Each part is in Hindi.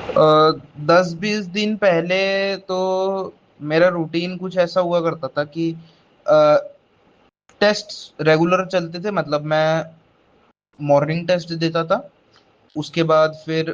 10-20 दिन पहले तो मेरा रूटीन कुछ ऐसा हुआ करता था कि टेस्ट रेगुलर चलते थे। मतलब मैं मॉर्निंग टेस्ट देता था, उसके बाद फिर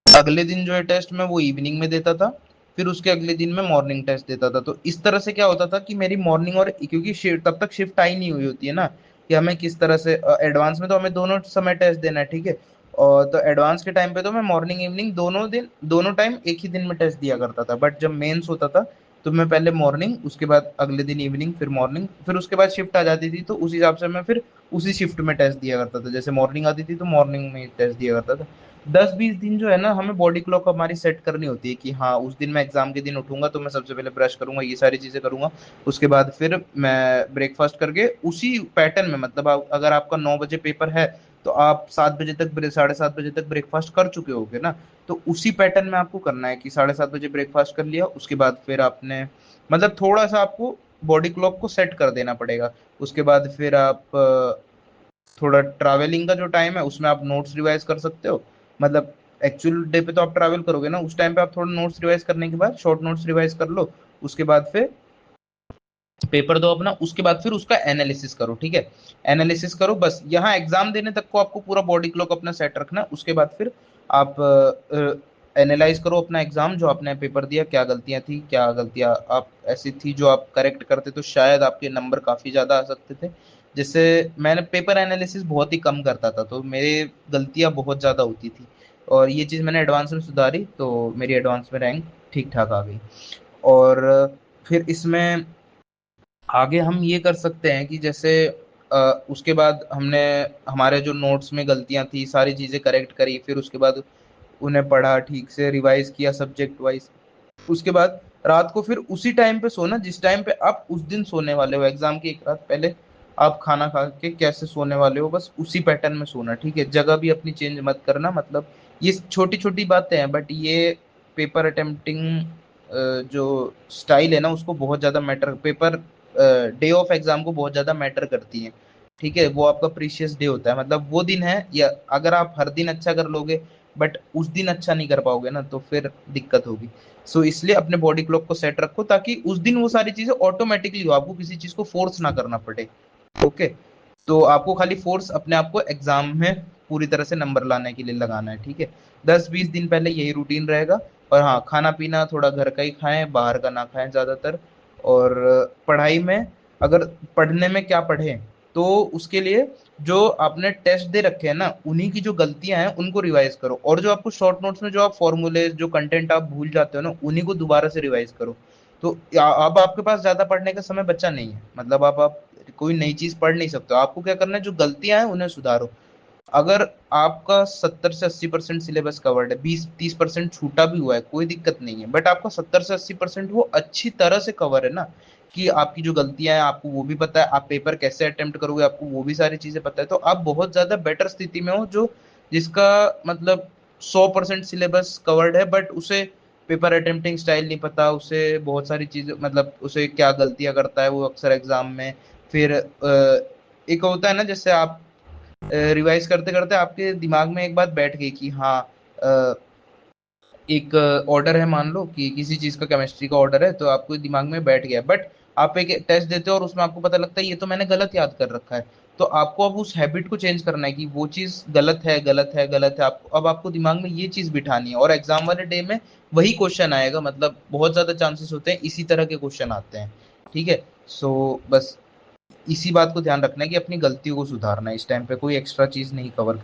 अगले दिन जो है टेस्ट मैं वो इवनिंग में देता था, फिर उसके अगले दिन मैं मॉर्निंग टेस्ट देता था। तो इस तरह से क्या होता था कि मेरी मॉर्निंग और क्योंकि तब तक शिफ्ट आई नहीं हुई होती है ना, कि हमें किस तरह से एडवांस में तो हमें दोनों समय टेस्ट देना है, ठीक है। और तो एडवांस के टाइम पे तो मैं मॉर्निंग इवनिंग दोनों दिन दोनों टाइम एक ही दिन में टेस्ट दिया करता था। बट जब मेंस होता था तो मैं पहले मॉर्निंग, उसके बाद अगले दिन इवनिंग, फिर मॉर्निंग, फिर उसके बाद शिफ्ट आ जाती थी तो उस हिसाब से मैं फिर उसी शिफ्ट में टेस्ट दिया करता था। जैसे मॉर्निंग आती थी तो मॉर्निंग में टेस्ट दिया करता था। 10-20 दिन जो है ना, हमें बॉडी क्लॉक हमारी सेट करनी होती है कि हाँ उस दिन मैं एग्जाम के दिन उठूंगा तो मैं सबसे पहले ब्रश करूंगा, ये सारी चीजें करूंगा। उसके बाद फिर मैं ब्रेकफास्ट करके उसी पैटर्न में, मतलब अगर आपका 9 बजे पेपर है तो आप 7 बजे तक, 7:30 बजे तक ब्रेकफास्ट कर चुके होगे ना। तो उसी पैटर्न में आपको करना है कि 7:30 बजे ब्रेकफास्ट कर लिया, उसके बाद फिर आपने मतलब थोड़ा सा आपको बॉडी क्लॉक को सेट कर देना पड़ेगा। उसके बाद फिर आप थोड़ा ट्रैवलिंग का जो टाइम है उसमें आप नोट्स रिवाइज कर सकते हो। मतलब एक्चुअल डे पे तो आप ट्रैवल करोगे ना, उस टाइम पे आप थोड़ा नोट्स रिवाइज करने के बाद शॉर्ट नोट्स रिवाइज कर लो। उसके बाद फिर पेपर दो अपना, उसके बाद फिर उसका एनालिसिस करो, ठीक है। एनालिसिस करो, बस यहाँ एग्जाम देने तक को आपको पूरा बॉडी क्लॉक अपना सेट रखना है। उसके बाद फिर आप एनालाइज करो अपना एग्जाम, जो आपने पेपर दिया, क्या गलतियां थी, क्या गलतियां आप ऐसी थी जो आप करेक्ट करते तो शायद आपके नंबर काफी ज्यादा आ सकते थे। जैसे मैंने पेपर एनालिसिस बहुत ही कम करता था तो मेरे गलतियां बहुत ज्यादा होती थी, और ये चीज मैंने एडवांस में सुधारी तो मेरी एडवांस में रैंक ठीक ठाक आ गई। और फिर इसमें आगे हम ये कर सकते हैं कि जैसे उसके बाद हमने हमारे जो नोट्स में गलतियां थी सारी चीजें करेक्ट करी, फिर उसके बाद उन्हें पढ़ा, ठीक से रिवाइज किया सब्जेक्ट वाइज। उसके बाद रात को फिर उसी टाइम पे सोना जिस टाइम पे आप उस दिन सोने वाले हो, एग्जाम की एक रात पहले आप खाना खा के कैसे सोने वाले हो बस उसी पैटर्न में सोना, ठीक है। जगह भी अपनी चेंज मत करना। मतलब ये छोटी छोटी बातें हैं बट ये पेपर अटेम्प्टिंग जो स्टाइल है ना उसको बहुत ज्यादा matter, paper day of exam को बहुत ज्यादा मैटर करती है, ठीक है। वो आपका प्रीशियस डे होता है, मतलब वो दिन है, या अगर आप हर दिन अच्छा कर लोगे बट उस दिन अच्छा नहीं कर पाओगे ना तो फिर दिक्कत होगी। सो इसलिए अपने बॉडी क्लॉक को सेट रखो ताकि उस दिन वो सारी चीजें ऑटोमेटिकली हो, आपको किसी चीज को फोर्स ना करना पड़े। ओके, तो आपको खाली फोर्स अपने आप को एग्जाम में पूरी तरह से नंबर लाने के लिए लगाना है, ठीक है। 10-20 दिन पहले यही रूटीन रहेगा। और हाँ, खाना पीना थोड़ा घर का ही खाएं, बाहर का ना खाएं ज्यादातर। और पढ़ाई में, अगर पढ़ने में क्या पढ़े तो उसके लिए जो आपने टेस्ट दे रखे हैं ना उन्हीं की जो गलतियां हैं उनको रिवाइज करो, और जो आपको शॉर्ट नोट्स में जो आप फॉर्मूले जो कंटेंट आप भूल जाते हो ना उन्हीं को दोबारा से रिवाइज करो। तो अब आपके पास ज्यादा पढ़ने का समय बचा नहीं है, मतलब आप कोई नई चीज पढ़ नहीं सकते हो। आपको क्या करना है, जो गलतियां हैं उन्हें सुधारो। अगर आपका 70 से 80% सिलेबस कवर्ड है, 20-30% छूटा भी हुआ है, कोई दिक्कत नहीं है, बट आपका 70 से 80% वो अच्छी तरह से कवर है ना, कि आपकी जो गलतियां हैं आपको वो भी पता है, आप पेपर कैसे अटेम्प्ट करोगे आपको वो भी सारी चीजें पता है, तो आप बहुत ज्यादा बेटर स्थिति में हो। जो जिसका मतलब 100% सिलेबस कवर्ड है बट उसे पेपर अटेम्प्टिंग स्टाइल नहीं पता, उसे बहुत सारी चीजें, मतलब उसे क्या गलतियां करता है वो अक्सर एग्जाम में। फिर एक होता है ना, जैसे आप रिवाइज करते करते आपके दिमाग में एक बात बैठ गई कि हाँ अ, एक ऑर्डर है, मान लो कि किसी चीज का केमिस्ट्री का ऑर्डर है तो आपको दिमाग में बैठ गया, बट आप एक टेस्ट देते हो और उसमें आपको पता लगता है ये तो मैंने गलत याद कर रखा है। तो आपको अब उस हैबिट को चेंज करना है कि वो चीज गलत है, गलत है, गलत है। आपको अब आपको दिमाग में ये चीज बिठानी है, और एग्जाम वाले डे में वही क्वेश्चन आएगा, मतलब बहुत ज्यादा चांसेस होते हैं इसी तरह के क्वेश्चन आते हैं, ठीक है। सो बस इसी बात को ध्यान रखना है कि अपनी गलतियों को सुधारना है, इस टाइम पे कोई एक्स्ट्रा चीज नहीं कवर